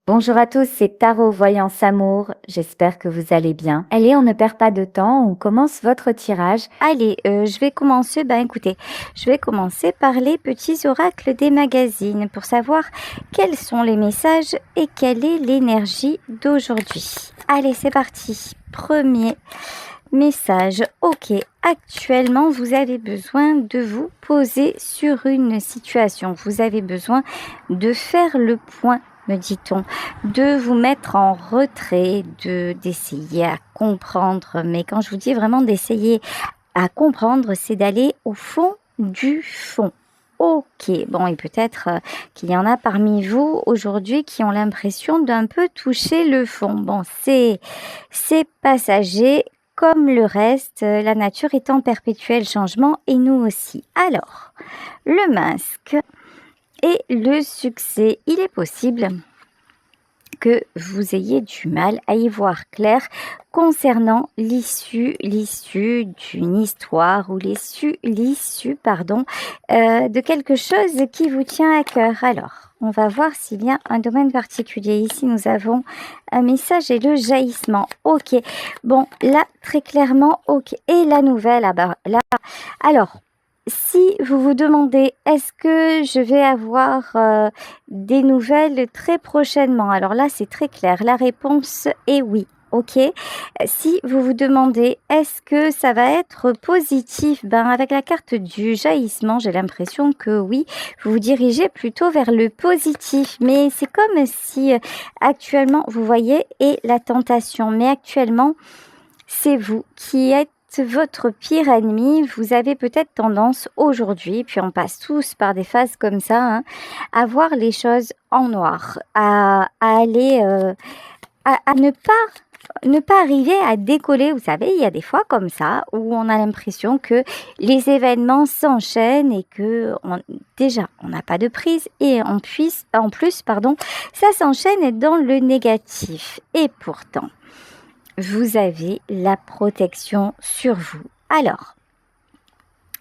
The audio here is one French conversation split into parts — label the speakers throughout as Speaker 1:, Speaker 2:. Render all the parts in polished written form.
Speaker 1: Bonjour à tous, c'est Tarot Voyance Amour. J'espère que vous allez bien. Allez, on ne perd pas de temps, on commence votre tirage.
Speaker 2: Allez, je vais commencer, écoutez, je vais commencer par les petits oracles des magazines pour savoir quels sont les messages et quelle est l'énergie d'aujourd'hui. Allez, c'est parti. Premier message. Ok, actuellement, vous avez besoin de vous poser sur une situation. Vous avez besoin de faire le point, me dit-on, de vous mettre en retrait, d'essayer à comprendre. Mais quand je vous dis vraiment d'essayer à comprendre, c'est d'aller au fond du fond. Ok, bon, et peut-être qu'il y en a parmi vous aujourd'hui qui ont l'impression d'un peu toucher le fond. Bon, c'est passager comme le reste, la nature est en perpétuel changement et nous aussi. Alors, le masque et le succès, il est possible que vous ayez du mal à y voir clair concernant l'issue d'une histoire ou l'issue, de quelque chose qui vous tient à cœur. Alors, on va voir s'il y a un domaine particulier. Ici, nous avons un message et le jaillissement. Ok, bon, là, très clairement, ok. Et la nouvelle, là, alors, si vous vous demandez, est-ce que je vais avoir des nouvelles très prochainement? Alors là, c'est très clair. La réponse est oui. Ok. Si vous vous demandez, est-ce que ça va être positif? Avec la carte du jaillissement, j'ai l'impression que oui. Vous vous dirigez plutôt vers le positif. Mais c'est comme si actuellement, vous voyez, et la tentation. Mais actuellement, c'est vous qui êtes votre pire ennemi. Vous avez peut-être tendance aujourd'hui, puis on passe tous par des phases comme ça, à voir les choses en noir, à aller, à ne pas arriver à décoller. Vous savez, il y a des fois comme ça où on a l'impression que les événements s'enchaînent et que déjà on n'a pas de prise et en plus, ça s'enchaîne dans le négatif. Et pourtant, vous avez la protection sur vous. Alors,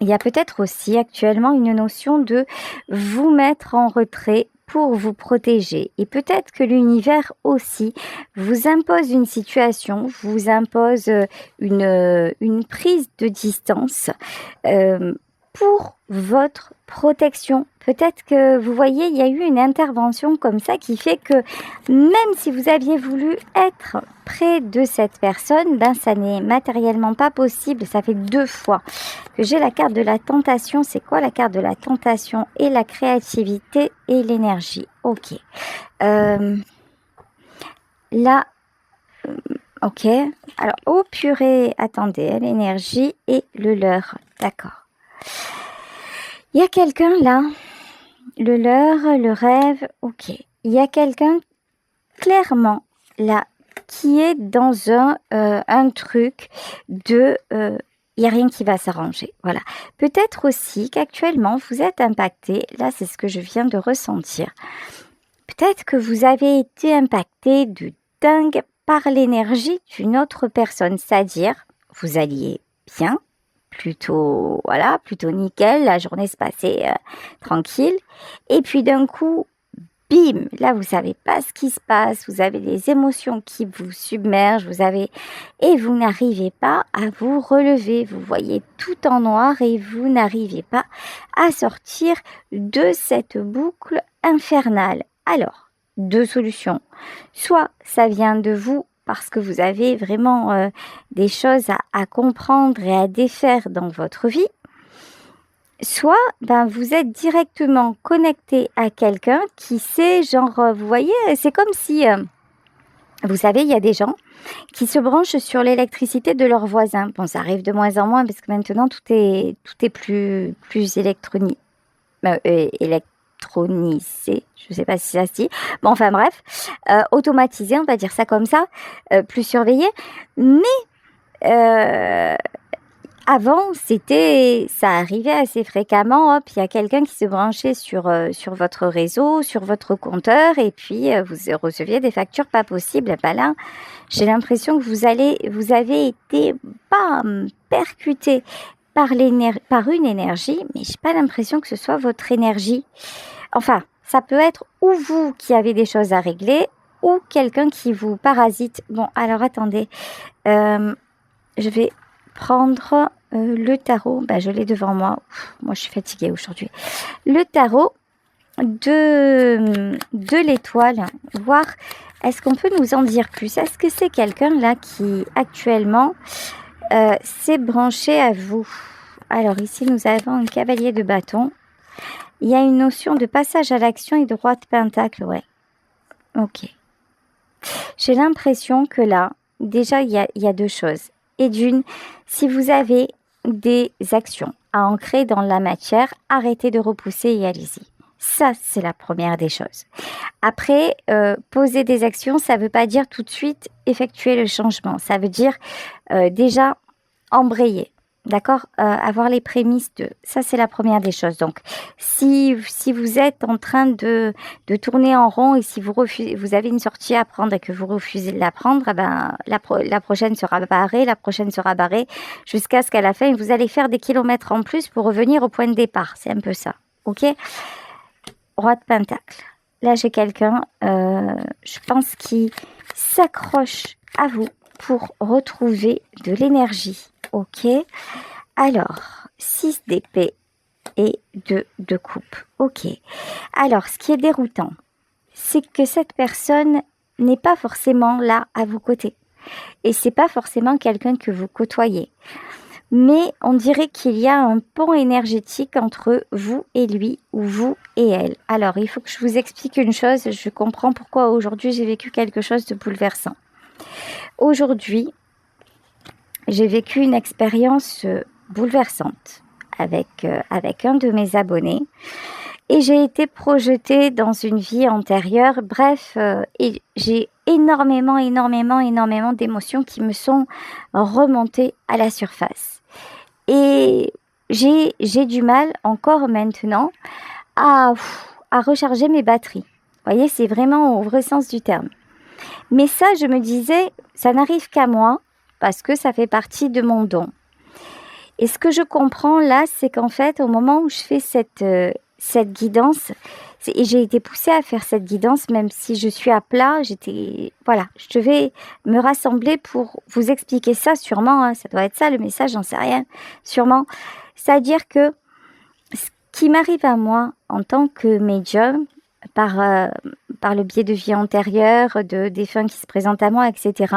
Speaker 2: il y a peut-être aussi actuellement une notion de vous mettre en retrait pour vous protéger. Et peut-être que l'univers aussi vous impose une situation, vous impose une prise de distance pour votre protection. Peut-être que vous voyez, il y a eu une intervention comme ça qui fait que même si vous aviez voulu être près de cette personne, ça n'est matériellement pas possible. Ça fait 2 fois que j'ai la carte de la tentation. C'est quoi la carte de la tentation? Et la créativité et l'énergie. Ok. Là, ok. Alors, oh purée, attendez, l'énergie et le leurre. D'accord. Il y a quelqu'un là, le leurre, le rêve, ok. Il y a quelqu'un clairement là qui est dans un truc de il n'y a rien qui va s'arranger. Voilà. Peut-être aussi qu'actuellement vous êtes impacté, là c'est ce que je viens de ressentir. Peut-être que vous avez été impacté de dingue par l'énergie d'une autre personne, c'est-à-dire vous alliez bien, plutôt nickel, la journée se passait tranquille, et puis d'un coup, bim, là vous savez pas ce qui se passe, vous avez des émotions qui vous submergent, et vous n'arrivez pas à vous relever, vous voyez tout en noir et vous n'arrivez pas à sortir de cette boucle infernale. Alors, 2 solutions. Soit ça vient de vous parce que vous avez vraiment des choses à comprendre et à défaire dans votre vie. Soit vous êtes directement connecté à quelqu'un qui sait, vous voyez, c'est comme si, vous savez, il y a des gens qui se branchent sur l'électricité de leurs voisins. Bon, ça arrive de moins en moins parce que maintenant tout est plus électronisé, je ne sais pas si ça se dit. Bon, enfin bref, automatisé, on va dire ça comme ça, plus surveillé. Mais avant, ça arrivait assez fréquemment. Hop, il y a quelqu'un qui se branchait sur votre réseau, sur votre compteur, et puis vous receviez des factures pas possibles. Là, j'ai l'impression que vous avez été percuté par une énergie, mais j'ai pas l'impression que ce soit votre énergie. Enfin, ça peut être ou vous qui avez des choses à régler, ou quelqu'un qui vous parasite. Bon, alors attendez, je vais prendre le tarot. Bah, je l'ai devant moi. Moi, je suis fatiguée aujourd'hui. Le tarot de l'étoile, voir est-ce qu'on peut nous en dire plus. Est-ce que c'est quelqu'un là qui actuellement s'est branché à vous? Alors ici, nous avons un cavalier de bâton. Il y a une notion de passage à l'action et de roi de pentacle, ouais. Ok. J'ai l'impression que là, déjà, il y a deux choses. Et d'une, si vous avez des actions à ancrer dans la matière, arrêtez de repousser et allez-y. Ça, c'est la première des choses. Après, poser des actions, ça ne veut pas dire tout de suite effectuer le changement. Ça veut dire déjà embrayer. D'accord, avoir les prémices de ça, c'est la première des choses. Donc, si vous êtes en train de tourner en rond et si vous refusez, vous avez une sortie à prendre et que vous refusez de la prendre, eh ben, la prochaine sera barrée, jusqu'à ce qu'à la fin, vous allez faire des kilomètres en plus pour revenir au point de départ. C'est un peu ça, ok? Roi de pentacle. Là, j'ai quelqu'un, je pense, qui s'accroche à vous pour retrouver de l'énergie. Ok, alors 6 d'épée et 2 de coupe. Ok, alors ce qui est déroutant, c'est que cette personne n'est pas forcément là à vos côtés et c'est pas forcément quelqu'un que vous côtoyez, mais on dirait qu'il y a un pont énergétique entre vous et lui ou vous et elle. Alors il faut que je vous explique une chose, je comprends pourquoi aujourd'hui j'ai vécu quelque chose de bouleversant. Aujourd'hui, j'ai vécu une expérience bouleversante avec un de mes abonnés et j'ai été projetée dans une vie antérieure. Bref, et j'ai énormément d'émotions qui me sont remontées à la surface. Et j'ai du mal encore maintenant à recharger mes batteries. Vous voyez, c'est vraiment au vrai sens du terme. Mais ça, je me disais, ça n'arrive qu'à moi, parce que ça fait partie de mon don. Et ce que je comprends là, c'est qu'en fait, au moment où je fais cette guidance, et j'ai été poussée à faire cette guidance, même si je suis à plat, voilà, je devais me rassembler pour vous expliquer ça sûrement, hein, ça doit être ça le message, j'en sais rien, sûrement. C'est-à-dire que ce qui m'arrive à moi en tant que médium, par le biais de vie antérieure, de défunts qui se présentent à moi, etc.,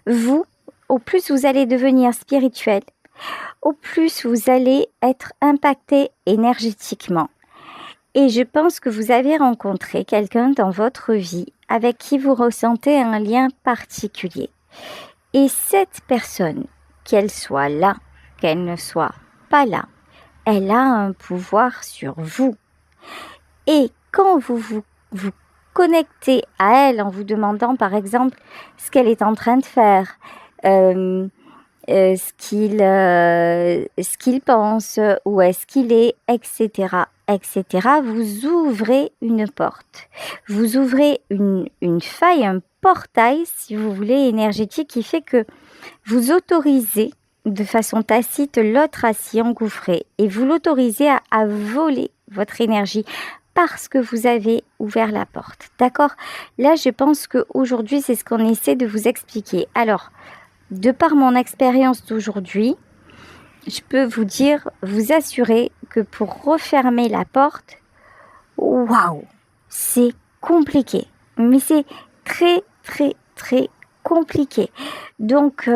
Speaker 2: vous, au plus vous allez devenir spirituel, au plus vous allez être impacté énergétiquement. Et je pense que vous avez rencontré quelqu'un dans votre vie avec qui vous ressentez un lien particulier. Et cette personne, qu'elle soit là, qu'elle ne soit pas là, elle a un pouvoir sur vous. Et quand vous connectez à elle en vous demandant par exemple ce qu'elle est en train de faire, ce qu'il pense, où est-ce qu'il est, etc., etc., vous ouvrez une porte. Vous ouvrez une faille, un portail, si vous voulez, énergétique, qui fait que vous autorisez de façon tacite l'autre à s'y engouffrer et vous l'autorisez à voler votre énergie parce que vous avez ouvert la porte. D'accord? Là, je pense qu'aujourd'hui, c'est ce qu'on essaie de vous expliquer. Alors, de par mon expérience d'aujourd'hui, je peux vous assurer que pour refermer la porte, waouh, c'est compliqué. Mais c'est très compliqué. Donc,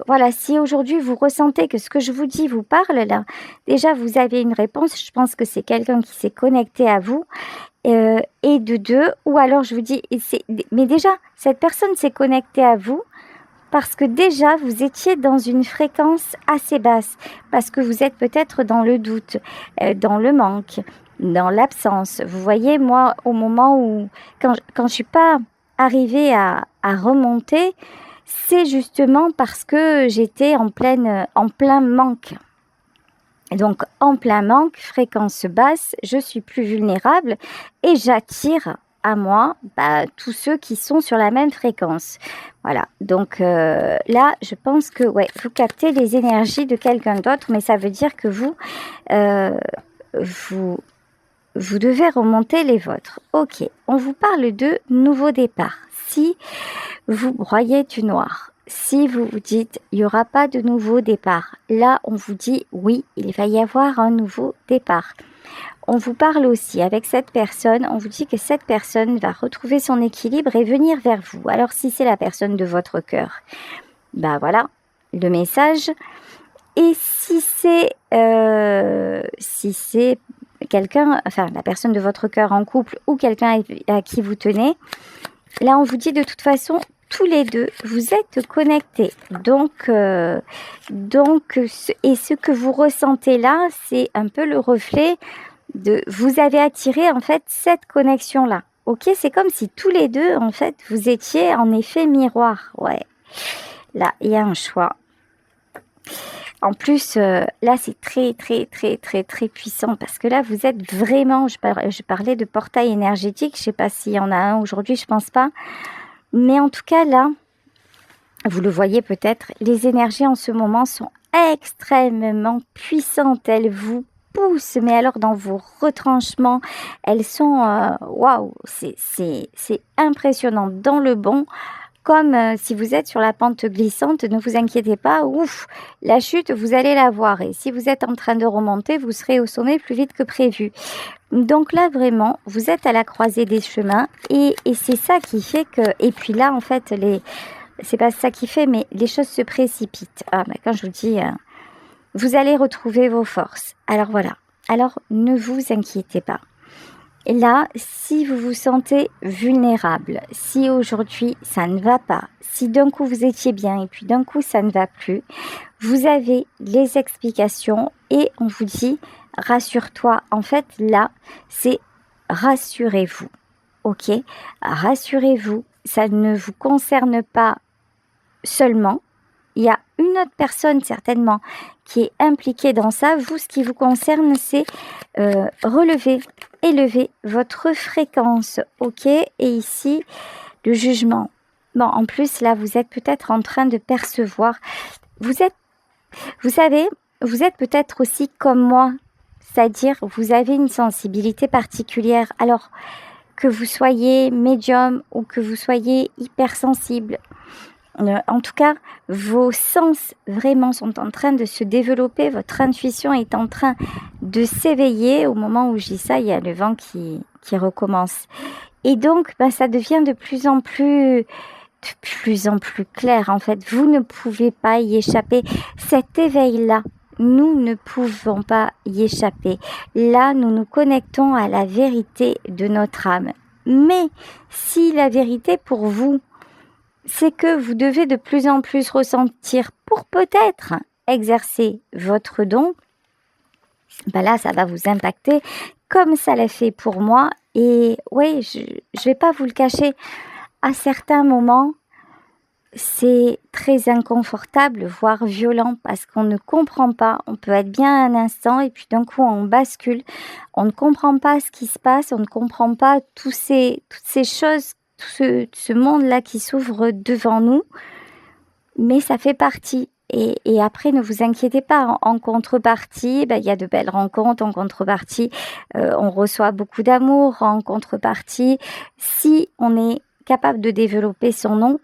Speaker 2: voilà, si aujourd'hui vous ressentez que ce que je vous dis vous parle, là, déjà vous avez une réponse. Je pense que c'est quelqu'un qui s'est connecté à vous. Et de deux, ou alors je vous dis, mais déjà, cette personne s'est connectée à vous parce que déjà, vous étiez dans une fréquence assez basse, parce que vous êtes peut-être dans le doute, dans le manque, dans l'absence. Vous voyez, moi, au moment où, quand je suis pas arrivée à remonter, c'est justement parce que j'étais en plein manque. Donc, en plein manque, fréquence basse, je suis plus vulnérable et j'attire à moi tous ceux qui sont sur la même fréquence. Voilà, donc là, je pense que vous captez les énergies de quelqu'un d'autre, mais ça veut dire que vous devez remonter les vôtres. Ok, on vous parle de nouveau départ. si vous broyez du noir, si vous vous dites il n'y aura pas de nouveau départ, là on vous dit oui, il va y avoir un nouveau départ. On vous parle aussi avec cette personne, on vous dit que cette personne va retrouver son équilibre et venir vers vous. Alors si c'est la personne de votre cœur, ben voilà le message. Et si c'est quelqu'un, enfin la personne de votre cœur en couple ou quelqu'un à qui vous tenez, là on vous dit de toute façon tous les deux vous êtes connectés. Donc et ce que vous ressentez là, c'est un peu le reflet de vous avez attiré en fait cette connexion là. Ok, c'est comme si tous les deux en fait vous étiez en effet miroir. Ouais, là il y a un choix. En plus, là, c'est très, très, très, très, très puissant parce que là, vous êtes vraiment, je parlais de portail énergétique, je sais pas s'il y en a un aujourd'hui, je pense pas. Mais en tout cas, là, vous le voyez peut-être, les énergies en ce moment sont extrêmement puissantes. Elles vous poussent, mais alors dans vos retranchements, elles sont, waouh, c'est impressionnant dans le bon. Comme si vous êtes sur la pente glissante, ne vous inquiétez pas, ouf, la chute, vous allez la voir. Et si vous êtes en train de remonter, vous serez au sommet plus vite que prévu. Donc là, vraiment, vous êtes à la croisée des chemins. Et c'est ça qui fait que... Et puis là, en fait, c'est pas ça qui fait, mais les choses se précipitent. Ah, ben, quand je vous dis, vous allez retrouver vos forces. Alors voilà. Alors, ne vous inquiétez pas. Et là, si vous vous sentez vulnérable, si aujourd'hui ça ne va pas, si d'un coup vous étiez bien et puis d'un coup ça ne va plus, vous avez les explications et on vous dit rassure-toi. En fait, là, c'est rassurez-vous. Ok, rassurez-vous, ça ne vous concerne pas seulement. Il y a une autre personne certainement qui est impliquée dans ça. Vous, ce qui vous concerne, c'est élever votre fréquence. Ok, et ici, le jugement. Bon, en plus, là, vous êtes peut-être en train de percevoir. Vous savez, vous êtes peut-être aussi comme moi. C'est-à-dire, vous avez une sensibilité particulière. Alors, que vous soyez médium ou que vous soyez hypersensible, en tout cas, vos sens vraiment sont en train de se développer, votre intuition est en train de s'éveiller. Au moment où je dis ça, il y a le vent qui recommence. Et donc, ça devient de plus en plus clair. En fait, vous ne pouvez pas y échapper. Cet éveil-là, nous ne pouvons pas y échapper. Là, nous nous connectons à la vérité de notre âme. Mais si la vérité pour vous, c'est que vous devez de plus en plus ressentir pour peut-être exercer votre don, là, ça va vous impacter comme ça l'a fait pour moi. Et oui, je vais pas vous le cacher, à certains moments, c'est très inconfortable, voire violent, parce qu'on ne comprend pas. On peut être bien un instant et puis d'un coup, on bascule. On ne comprend pas ce qui se passe, on ne comprend pas toutes ces choses, ce monde-là qui s'ouvre devant nous, mais ça fait partie. Et après, ne vous inquiétez pas, en contrepartie, il y a de belles rencontres, en contrepartie, on reçoit beaucoup d'amour, en contrepartie, si on est capable de développer son don,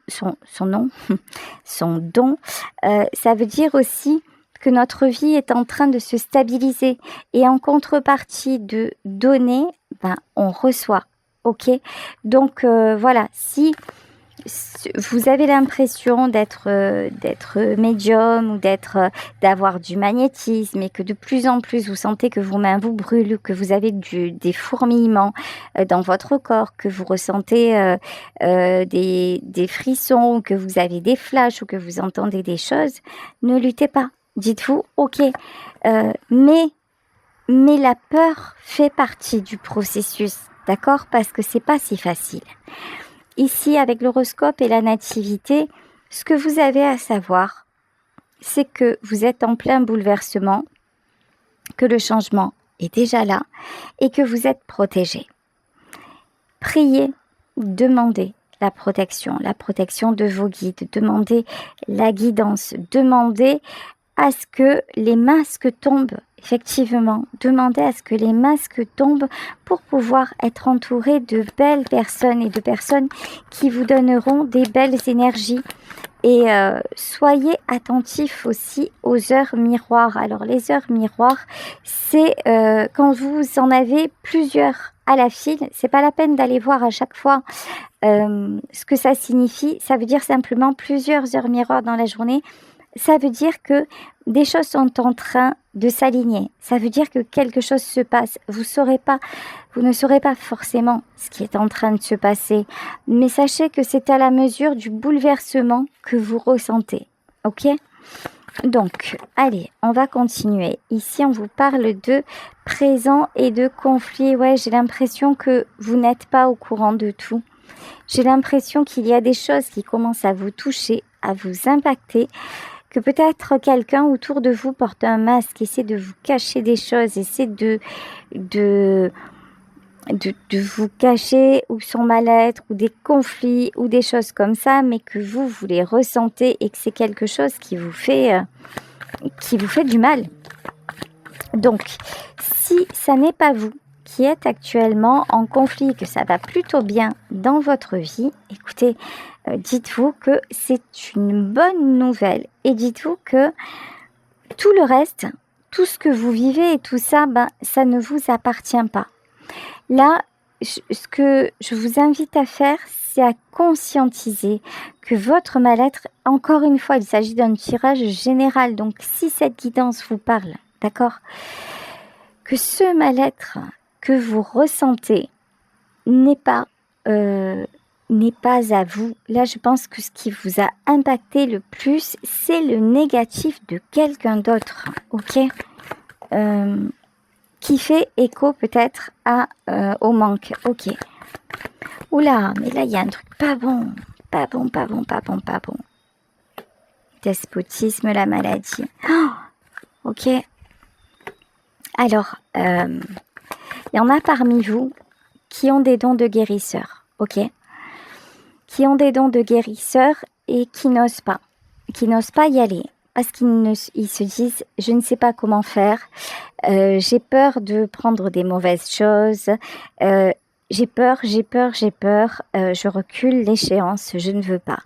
Speaker 2: ça veut dire aussi que notre vie est en train de se stabiliser. Et en contrepartie de donner, on reçoit. Ok, donc voilà, si vous avez l'impression d'être médium ou d'avoir du magnétisme et que de plus en plus vous sentez que vos mains vous brûlent, que vous avez des fourmillements dans votre corps, que vous ressentez des frissons, que vous avez des flashs ou que vous entendez des choses, ne luttez pas. Dites-vous, ok, mais la peur fait partie du processus. D'accord? Parce que c'est pas si facile. Ici, avec l'horoscope et la nativité, ce que vous avez à savoir, c'est que vous êtes en plein bouleversement, que le changement est déjà là et que vous êtes protégé. Priez, demandez la protection de vos guides, demandez la guidance, demandez à ce que les masques tombent. Effectivement, demandez à ce que les masques tombent pour pouvoir être entouré de belles personnes et de personnes qui vous donneront des belles énergies. Et soyez attentifs aussi aux heures miroirs. Alors les heures miroirs, c'est quand vous en avez plusieurs à la file. C'est pas la peine d'aller voir à chaque fois ce que ça signifie. Ça veut dire simplement plusieurs heures miroirs dans la journée. Ça veut dire que des choses sont en train de s'aligner. Ça veut dire que quelque chose se passe. Vous ne saurez pas forcément ce qui est en train de se passer. Mais sachez que c'est à la mesure du bouleversement que vous ressentez. Ok ? Donc, allez, on va continuer. Ici, on vous parle de présent et de conflit. Ouais, j'ai l'impression que vous n'êtes pas au courant de tout. J'ai l'impression qu'il y a des choses qui commencent à vous toucher, à vous impacter, que peut-être quelqu'un autour de vous porte un masque, essaie de vous cacher des choses, essaie de vous cacher ou son mal-être ou des conflits ou des choses comme ça, mais que vous les ressentez et que c'est quelque chose qui vous fait du mal. Donc, si ça n'est pas vous qui êtes actuellement en conflit, que ça va plutôt bien dans votre vie, écoutez, dites-vous que c'est une bonne nouvelle et dites-vous que tout le reste, tout ce que vous vivez et tout ça, ça ne vous appartient pas. Là, ce que je vous invite à faire, c'est à conscientiser que votre mal-être, encore une fois, il s'agit d'un tirage général. Donc, si cette guidance vous parle, d'accord, que ce mal-être que vous ressentez n'est pas à vous. Là, je pense que ce qui vous a impacté le plus, c'est le négatif de quelqu'un d'autre, ok, qui fait écho peut-être au manque, ok. Oula, mais là, il y a un truc pas bon. Despotisme, la maladie. Oh, ok. Alors, il y en a parmi vous qui ont des dons de guérisseurs, ok, qui ont des dons de guérisseurs et qui n'osent pas y aller parce qu'ils se disent je ne sais pas comment faire, j'ai peur de prendre des mauvaises choses, j'ai peur, je recule l'échéance, je ne veux pas.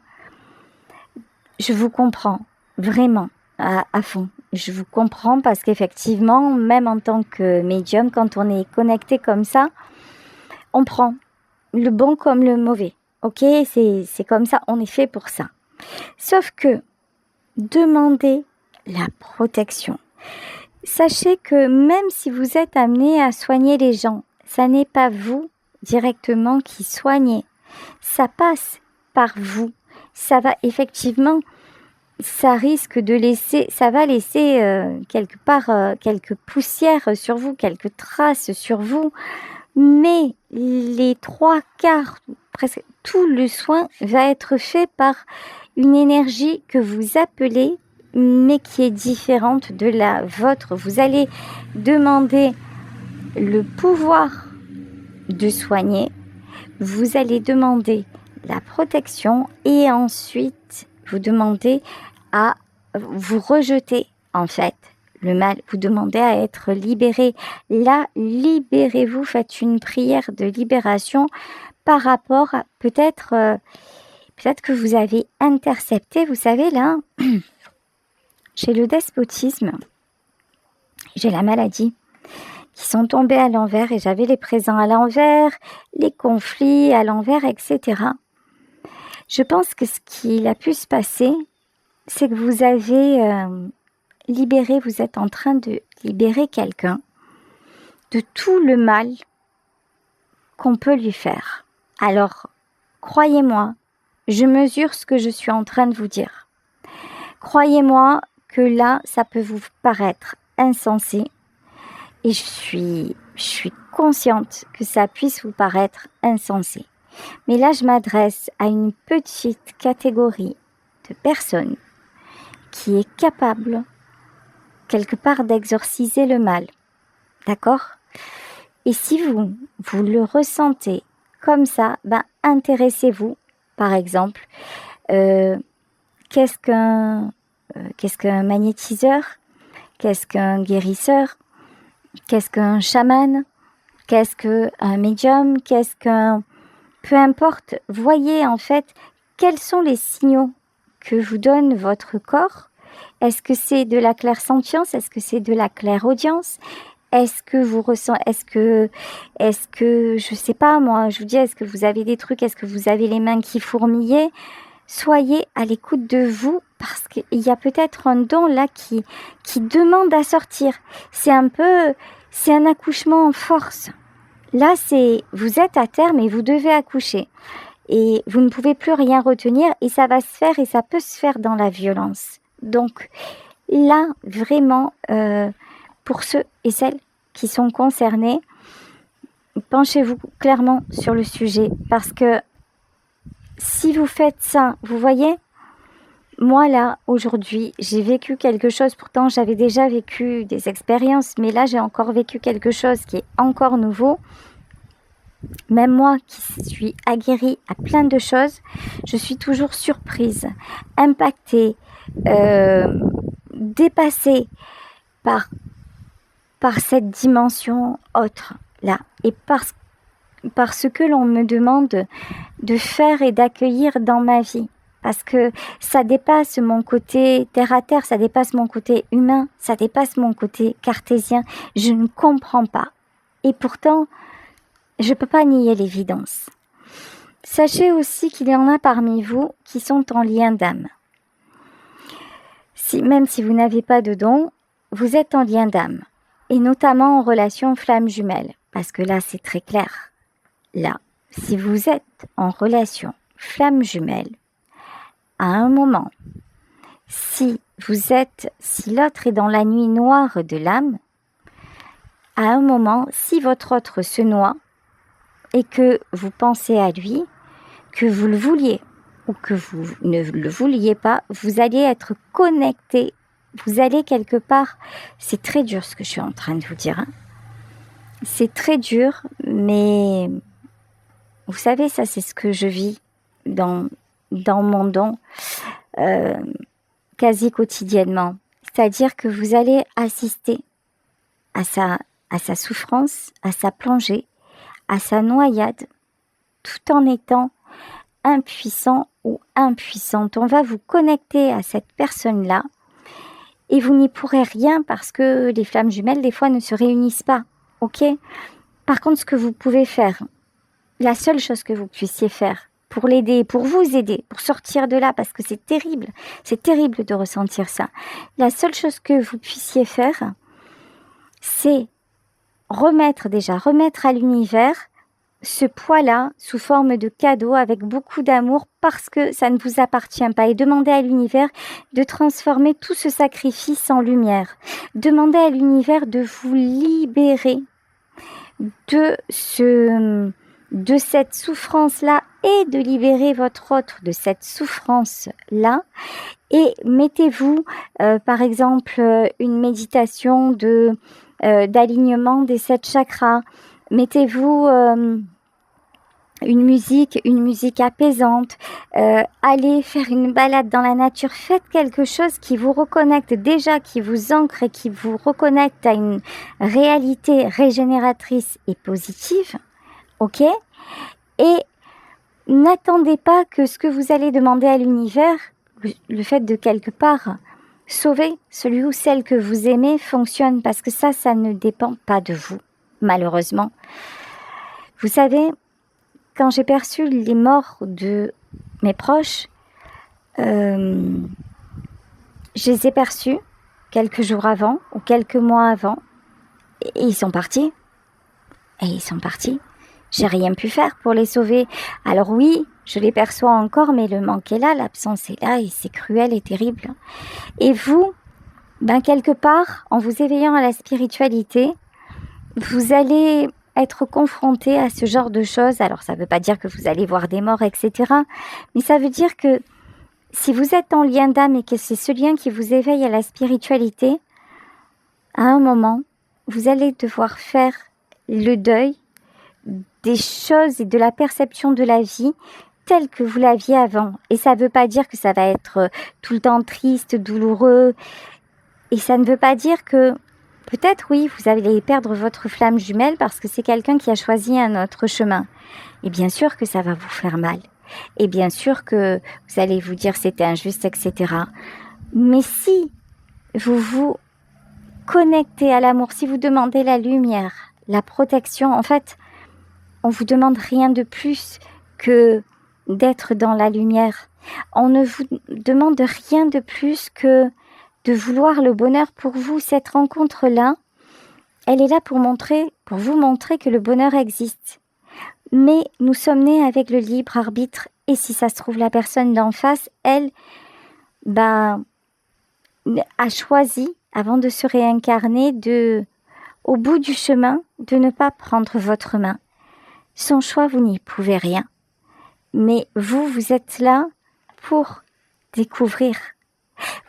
Speaker 2: Je vous comprends vraiment à fond. Je vous comprends parce qu'effectivement, même en tant que médium, quand on est connecté comme ça, on prend le bon comme le mauvais. Ok, c'est comme ça, on est fait pour ça. Sauf que demandez la protection. Sachez que même si vous êtes amené à soigner les gens, ça n'est pas vous directement qui soignez. Ça passe par vous. Ça va effectivement, ça risque de laisser, ça va laisser quelque part quelques poussières sur vous, quelques traces sur vous. Mais les 3/4, presque tout le soin va être fait par une énergie que vous appelez, mais qui est différente de la vôtre. Vous allez demander le pouvoir de soigner, vous allez demander la protection et ensuite vous demandez à vous rejeter en fait le mal, vous demandez à être libéré. Là, libérez-vous, faites une prière de libération par rapport à peut-être que vous avez intercepté, vous savez là, j'ai le despotisme, j'ai la maladie, qui sont tombés à l'envers et j'avais les présents à l'envers, les conflits à l'envers, etc. Je pense que ce qui a pu se passer, c'est que vous avez libéré, vous êtes en train de libérer quelqu'un de tout le mal qu'on peut lui faire. Alors, croyez-moi, je mesure ce que je suis en train de vous dire. Croyez-moi que là, ça peut vous paraître insensé et je suis consciente que ça puisse vous paraître insensé. Mais là, je m'adresse à une petite catégorie de personnes qui est capable quelque part d'exorciser le mal. D'accord ? Et si vous le ressentez comme ça, intéressez-vous, par exemple, qu'est-ce qu'un qu'est-ce qu'un magnétiseur? Qu'est-ce qu'un guérisseur? Qu'est-ce qu'un chaman? Qu'est-ce qu'un médium? Qu'est-ce qu'un... Peu importe, voyez en fait quels sont les signaux que vous donne votre corps. Est-ce que c'est de la clairsentience? Est-ce que c'est de la clairaudience? Est-ce que vous ressentez, est-ce que, je sais pas moi, je vous dis, est-ce que vous avez des trucs, est-ce que vous avez les mains qui fourmillaient? Soyez à l'écoute de vous parce qu'il y a peut-être un don là qui demande à sortir. C'est un accouchement en force. Là, vous êtes à terme et vous devez accoucher. Et vous ne pouvez plus rien retenir et ça va se faire et ça peut se faire dans la violence. Donc là, vraiment, pour ceux et celles qui sont concernés, penchez-vous clairement sur le sujet parce que si vous faites ça, vous voyez, moi là, aujourd'hui, j'ai vécu quelque chose, pourtant j'avais déjà vécu des expériences, mais là j'ai encore vécu quelque chose qui est encore nouveau. Même moi qui suis aguerrie à plein de choses, je suis toujours surprise, impactée, dépassée par cette dimension autre là et par ce que l'on me demande de faire et d'accueillir dans ma vie. Parce que ça dépasse mon côté terre à terre, ça dépasse mon côté humain, ça dépasse mon côté cartésien. Je ne comprends pas. Et pourtant, je ne peux pas nier l'évidence. Sachez aussi qu'il y en a parmi vous qui sont en lien d'âme. Même si vous n'avez pas de don, vous êtes en lien d'âme. Et notamment en relation flamme jumelle. Parce que là, c'est très clair. Là, si vous êtes en relation flamme jumelle, à un moment, si l'autre est dans la nuit noire de l'âme, à un moment, si votre autre se noie et que vous pensez à lui, que vous le vouliez ou que vous ne le vouliez pas, vous allez être connecté. Vous allez quelque part, c'est très dur ce que je suis en train de vous dire. Hein. C'est très dur, mais vous savez, ça c'est ce que je vis dans mon don quasi quotidiennement. C'est-à-dire que vous allez assister à sa souffrance, à sa plongée, à sa noyade, tout en étant impuissant ou impuissante. On va vous connecter à cette personne-là et vous n'y pourrez rien parce que les flammes jumelles, des fois, ne se réunissent pas. Ok ? Par contre, ce que vous pouvez faire, la seule chose que vous puissiez faire pour l'aider, pour vous aider, pour sortir de là, parce que c'est terrible de ressentir ça. La seule chose que vous puissiez faire, c'est remettre à l'univers ce poids-là sous forme de cadeau avec beaucoup d'amour parce que ça ne vous appartient pas et demander à l'univers de transformer tout ce sacrifice en lumière. Demandez à l'univers de vous libérer de cette souffrance-là et de libérer votre autre de cette souffrance-là. Et mettez-vous, par exemple, une méditation d'alignement des 7 chakras. Mettez-vous une musique apaisante. Allez faire une balade dans la nature. Faites quelque chose qui vous reconnecte déjà, qui vous ancre et qui vous reconnecte à une réalité régénératrice et positive. Ok ? Et n'attendez pas que ce que vous allez demander à l'univers, le fait de quelque part sauver celui ou celle que vous aimez fonctionne parce que ça ne dépend pas de vous, malheureusement. Vous savez, quand j'ai perçu les morts de mes proches, je les ai perçus quelques jours avant ou quelques mois avant et ils sont partis. J'ai rien pu faire pour les sauver. Alors oui, je les perçois encore, mais le manque est là, l'absence est là et c'est cruel et terrible. Et vous, quelque part, en vous éveillant à la spiritualité, vous allez être confronté à ce genre de choses. Alors ça ne veut pas dire que vous allez voir des morts, etc. Mais ça veut dire que si vous êtes en lien d'âme et que c'est ce lien qui vous éveille à la spiritualité, à un moment, vous allez devoir faire le deuil des choses et de la perception de la vie tel que vous l'aviez avant. Et ça ne veut pas dire que ça va être tout le temps triste, douloureux. Et ça ne veut pas dire que peut-être, oui, vous allez perdre votre flamme jumelle parce que c'est quelqu'un qui a choisi un autre chemin. Et bien sûr que ça va vous faire mal. Et bien sûr que vous allez vous dire c'était injuste, etc. Mais si vous vous connectez à l'amour, si vous demandez la lumière, la protection, en fait, on vous demande rien de plus que d'être dans la lumière. On ne vous demande rien de plus que de vouloir le bonheur pour vous. Cette rencontre-là, elle est là pour vous montrer que le bonheur existe. Mais nous sommes nés avec le libre arbitre. Et si ça se trouve, la personne d'en face, elle, a choisi, avant de se réincarner, au bout du chemin, de ne pas prendre votre main. Son choix, vous n'y pouvez rien. Mais vous êtes là pour découvrir.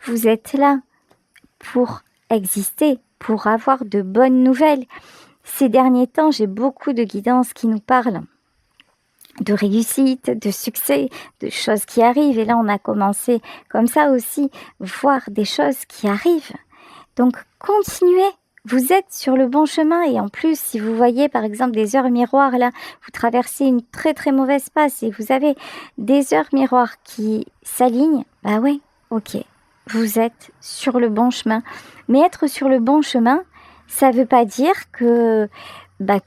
Speaker 2: Vous êtes là pour exister, pour avoir de bonnes nouvelles. Ces derniers temps, j'ai beaucoup de guidances qui nous parlent de réussite, de succès, de choses qui arrivent. Et là, on a commencé comme ça aussi, voir des choses qui arrivent. Donc, continuez. Vous êtes sur le bon chemin. Et en plus, si vous voyez par exemple des heures miroirs, là, vous traversez une très très mauvaise passe et vous avez des heures miroirs qui s'alignent, bah ouais, ok, vous êtes sur le bon chemin. Mais être sur le bon chemin, ça veut pas dire que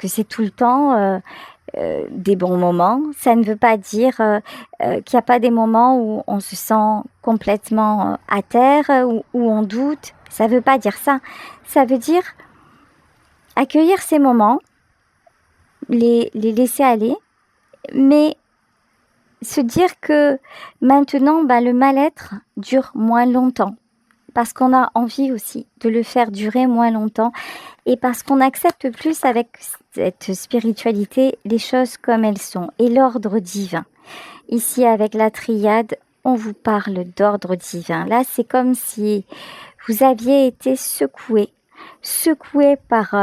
Speaker 2: c'est tout le temps des bons moments. Ça ne veut pas dire qu'il n'y a pas des moments où on se sent complètement à terre, où on doute. Ça ne veut pas dire ça. Ça veut dire accueillir ces moments, les laisser aller, mais se dire que maintenant, le mal-être dure moins longtemps. Parce qu'on a envie aussi de le faire durer moins longtemps et parce qu'on accepte plus avec cette spiritualité les choses comme elles sont et l'ordre divin. Ici, avec la triade, on vous parle d'ordre divin. Là, c'est comme si vous aviez été secoué par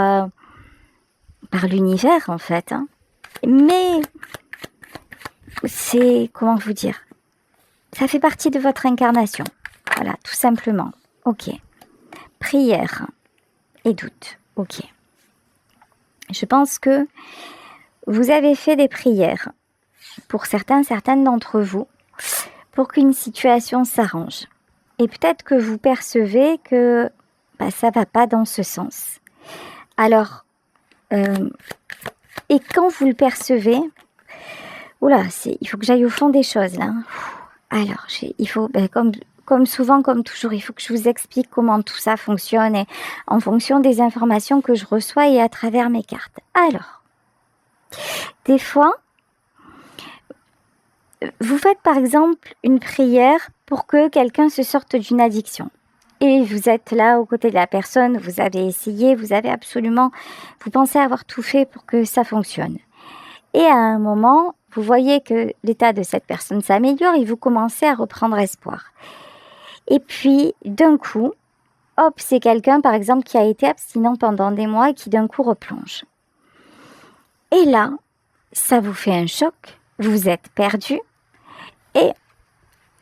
Speaker 2: l'univers, en fait. Hein. Mais c'est, comment vous dire, ça fait partie de votre incarnation. Voilà, tout simplement. Ok. Prière et doute. Ok. Je pense que vous avez fait des prières pour certaines d'entre vous pour qu'une situation s'arrange. Et peut-être que vous percevez que ça va pas dans ce sens. Alors, et quand vous le percevez, il faut que j'aille au fond des choses là. Alors, il faut, comme souvent, comme toujours, il faut que je vous explique comment tout ça fonctionne et en fonction des informations que je reçois et à travers mes cartes. Alors, des fois, vous faites par exemple une prière pour que quelqu'un se sorte d'une addiction. Et vous êtes là aux côtés de la personne, vous avez essayé, vous pensez avoir tout fait pour que ça fonctionne. Et à un moment, vous voyez que l'état de cette personne s'améliore et vous commencez à reprendre espoir. Et puis, d'un coup, hop, c'est quelqu'un, par exemple, qui a été abstinent pendant des mois et qui d'un coup replonge. Et là, ça vous fait un choc, vous êtes perdu et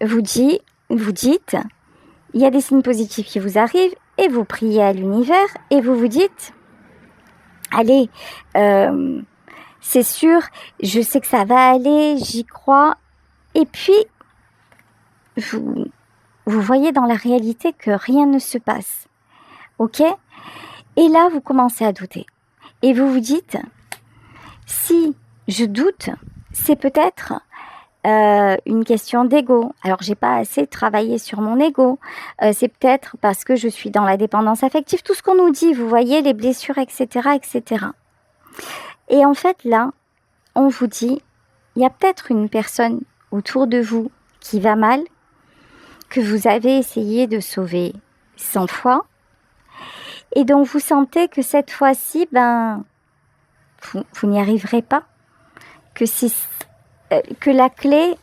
Speaker 2: vous dites, il y a des signes positifs qui vous arrivent et vous priez à l'univers et vous dites, allez, c'est sûr, je sais que ça va aller, j'y crois. Et puis, vous voyez dans la réalité que rien ne se passe. Ok ? Et là, vous commencez à douter. Et vous vous dites, si je doute, c'est peut-être une question d'ego. Alors, j'ai pas assez travaillé sur mon ego. C'est peut-être parce que je suis dans la dépendance affective. Tout ce qu'on nous dit, vous voyez, les blessures, etc., etc. Et en fait, là, on vous dit, il y a peut-être une personne autour de vous qui va mal, que vous avez essayé de sauver 100 fois, et dont vous sentez que cette fois-ci, vous n'y arriverez pas, que la clé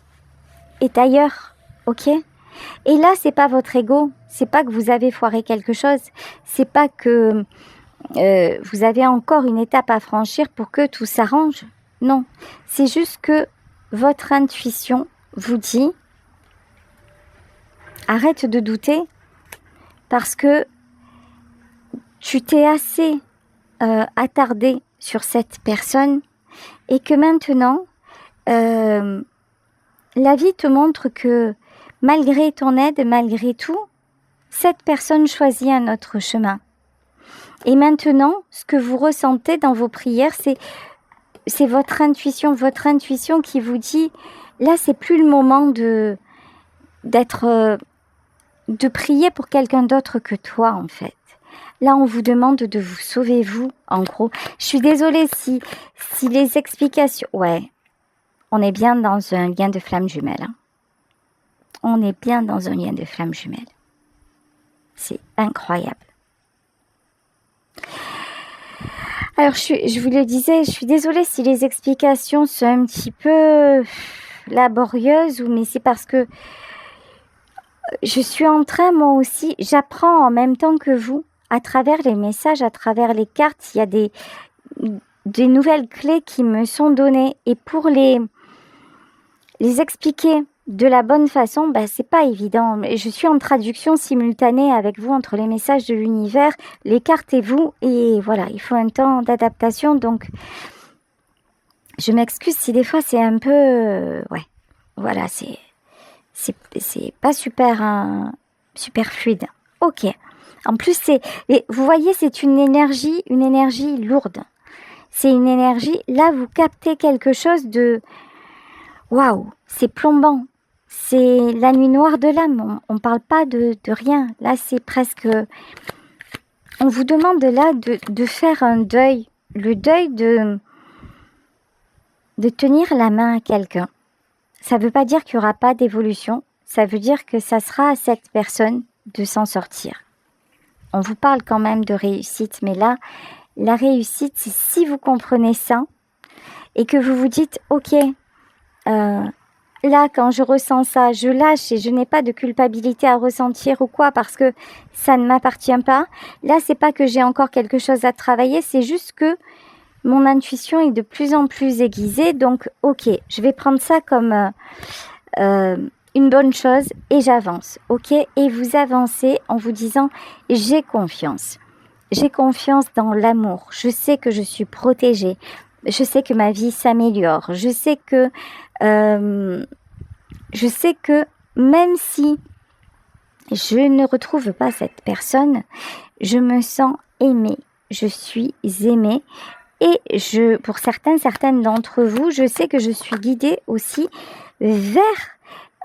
Speaker 2: est ailleurs, ok ? Et là, c'est pas votre ego, c'est pas que vous avez foiré quelque chose, c'est pas que vous avez encore une étape à franchir pour que tout s'arrange. Non, c'est juste que votre intuition vous dit arrête de douter parce que tu t'es assez attardé sur cette personne et que maintenant la vie te montre que malgré ton aide, malgré tout, cette personne choisit un autre chemin. Et maintenant, ce que vous ressentez dans vos prières, c'est votre intuition qui vous dit, là, c'est plus le moment de prier pour quelqu'un d'autre que toi, en fait. Là, on vous demande de vous sauver, vous, en gros. Je suis désolée si les explications... Ouais, on est bien dans un lien de flamme jumelle. Hein. On est bien dans un lien de flamme jumelle. C'est incroyable. Alors, je vous le disais, je suis désolée si les explications sont un petit peu laborieuses, mais c'est parce que je suis en train, moi aussi, j'apprends en même temps que vous, à travers les messages, à travers les cartes, il y a des nouvelles clés qui me sont données. Et pour les expliquer de la bonne façon, c'est pas évident. Je suis en traduction simultanée avec vous entre les messages de l'univers, les cartes et vous. Et voilà, il faut un temps d'adaptation. Donc, je m'excuse si des fois c'est un peu... voilà, c'est pas super, super fluide. Ok. En plus, vous voyez, c'est une énergie lourde. C'est une énergie, là, vous captez quelque chose de... Waouh, c'est plombant. C'est la nuit noire de l'âme. On parle pas de rien. Là, c'est presque... On vous demande là de faire un deuil. Le deuil de tenir la main à quelqu'un. Ça veut pas dire qu'il n'y aura pas d'évolution. Ça veut dire que ça sera à cette personne de s'en sortir. On vous parle quand même de réussite, mais là, la réussite, c'est si vous comprenez ça et que vous vous dites, ok, là, quand je ressens ça, je lâche et je n'ai pas de culpabilité à ressentir ou quoi parce que ça ne m'appartient pas. Là, c'est pas que j'ai encore quelque chose à travailler, c'est juste que mon intuition est de plus en plus aiguisée. Donc, ok, je vais prendre ça comme une bonne chose et j'avance, ok? Et vous avancez en vous disant, j'ai confiance. J'ai confiance dans l'amour. Je sais que je suis protégée. Je sais que ma vie s'améliore. Je sais que même si je ne retrouve pas cette personne, je me sens aimée. Je suis aimée. Et pour certaines d'entre vous, je sais que je suis guidée aussi vers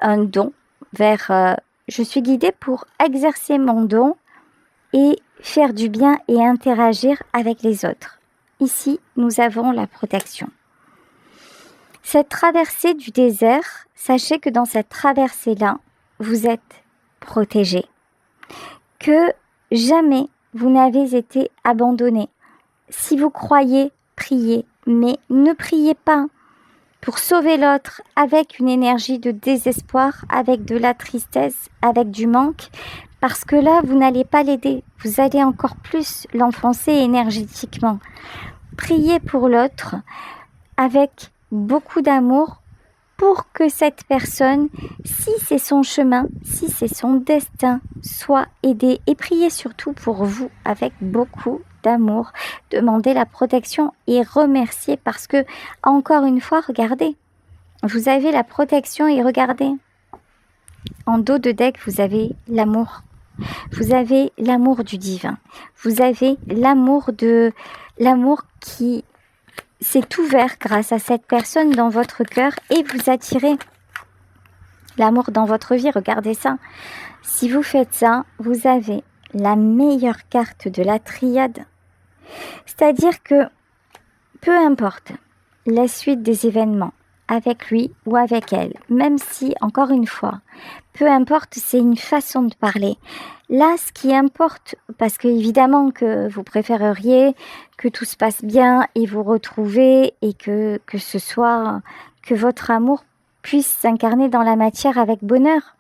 Speaker 2: un don, je suis guidée pour exercer mon don et faire du bien et interagir avec les autres. Ici, nous avons la protection. Cette traversée du désert, sachez que dans cette traversée-là, vous êtes protégés. Que jamais vous n'avez été abandonnés. Si vous croyez, priez, mais ne priez pas pour sauver l'autre avec une énergie de désespoir, avec de la tristesse, avec du manque, parce que là, vous n'allez pas l'aider. Vous allez encore plus l'enfoncer énergétiquement. Priez pour l'autre avec beaucoup d'amour pour que cette personne, si c'est son chemin, si c'est son destin, soit aidée. Et priez surtout pour vous avec beaucoup d'amour. Demandez la protection et remerciez parce que, encore une fois, regardez, vous avez la protection et regardez, en dos de deck, vous avez l'amour. Vous avez l'amour du divin. Vous avez l'amour qui s'est ouvert grâce à cette personne dans votre cœur et vous attirez l'amour dans votre vie. Regardez ça. Si vous faites ça, vous avez la meilleure carte de la triade. C'est-à-dire que peu importe la suite des événements avec lui ou avec elle, même si, encore une fois, peu importe, c'est une façon de parler. Là, ce qui importe, parce que évidemment que vous préféreriez que tout se passe bien et vous retrouver et que votre amour puisse s'incarner dans la matière avec bonheur.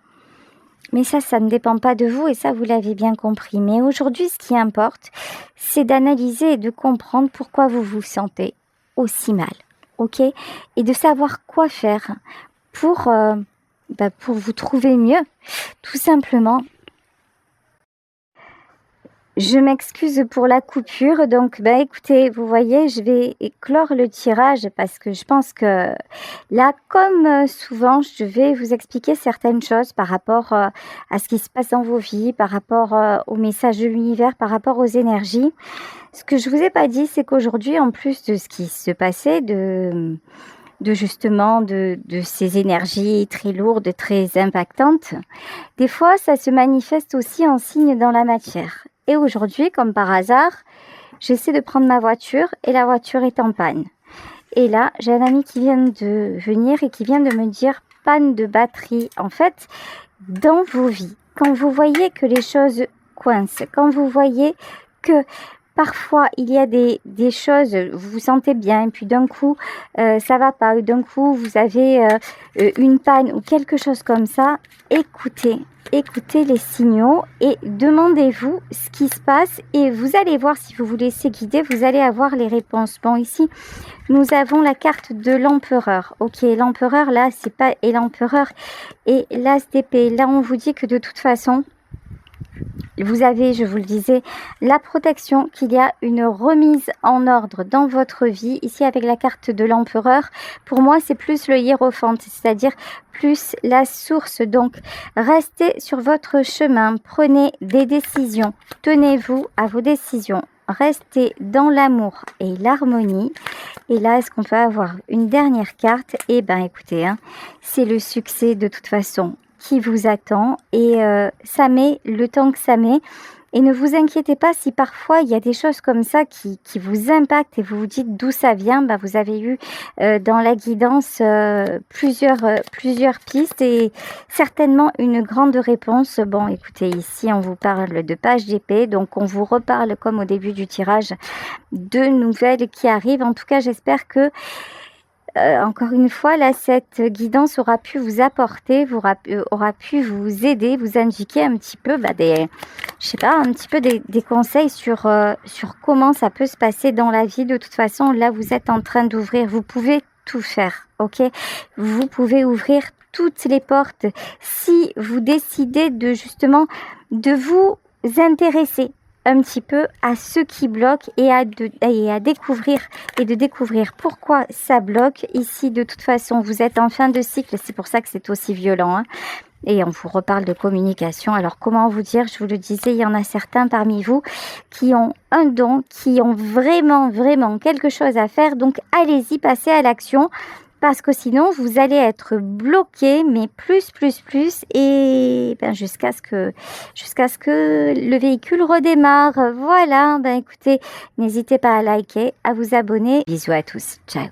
Speaker 2: Mais ça ne dépend pas de vous et ça, vous l'avez bien compris. Mais aujourd'hui, ce qui importe, c'est d'analyser et de comprendre pourquoi vous vous sentez aussi mal. ok? Et de savoir quoi faire pour, pour vous trouver mieux, tout simplement. Je m'excuse pour la coupure, donc écoutez, vous voyez, je vais clore le tirage parce que je pense que là, comme souvent, je vais vous expliquer certaines choses par rapport à ce qui se passe dans vos vies, par rapport au message de l'univers, par rapport aux énergies. Ce que je vous ai pas dit, c'est qu'aujourd'hui, en plus de ce qui se passait, de justement de ces énergies très lourdes, très impactantes, des fois, ça se manifeste aussi en signe dans la matière. Et aujourd'hui, comme par hasard, j'essaie de prendre ma voiture et la voiture est en panne. Et là, j'ai un ami qui vient de venir et qui vient de me dire panne de batterie. En fait, dans vos vies, quand vous voyez que les choses coincent, quand vous voyez que parfois il y a des choses, vous vous sentez bien et puis d'un coup ça va pas, ou d'un coup vous avez une panne ou quelque chose comme ça, écoutez les signaux et demandez-vous ce qui se passe et vous allez voir, si vous vous laissez guider, vous allez avoir les réponses. Bon, ici nous avons la carte de l'empereur. Ok, l'empereur là c'est pas, et l'empereur et l'as d'épée. Là on vous dit que de toute façon vous avez, je vous le disais, la protection, qu'il y a une remise en ordre dans votre vie. Ici, avec la carte de l'empereur, pour moi, c'est plus le hiérophante, c'est-à-dire plus la source. Donc, restez sur votre chemin, prenez des décisions, tenez-vous à vos décisions. Restez dans l'amour et l'harmonie. Et là, est-ce qu'on peut avoir une dernière carte? Eh bien, écoutez, c'est le succès de toute façon qui vous attend et ça met le temps que ça met. Et ne vous inquiétez pas si parfois il y a des choses comme ça qui vous impactent et vous vous dites d'où ça vient. Vous avez eu dans la guidance plusieurs pistes et certainement une grande réponse. Bon, écoutez, ici on vous parle de page d'épée, donc on vous reparle comme au début du tirage de nouvelles qui arrivent. En tout cas, j'espère que encore une fois, là, cette guidance aura pu vous apporter, aura pu vous aider, vous indiquer un petit peu des conseils sur comment ça peut se passer dans la vie. De toute façon, là, vous êtes en train d'ouvrir, vous pouvez tout faire, ok? Vous pouvez ouvrir toutes les portes si vous décidez de justement de vous intéresser un petit peu à ce qui bloque et à découvrir et de découvrir pourquoi ça bloque. Ici, de toute façon, vous êtes en fin de cycle, c'est pour ça que c'est aussi violent, Et on vous reparle de communication. Alors, comment vous dire? Je vous le disais, il y en a certains parmi vous qui ont un don, qui ont vraiment, vraiment quelque chose à faire. Donc, allez-y, passez à l'action. Parce que sinon, vous allez être bloqué, mais plus, et jusqu'à ce que le véhicule redémarre. Voilà, écoutez, n'hésitez pas à liker, à vous abonner. Bisous à tous, ciao.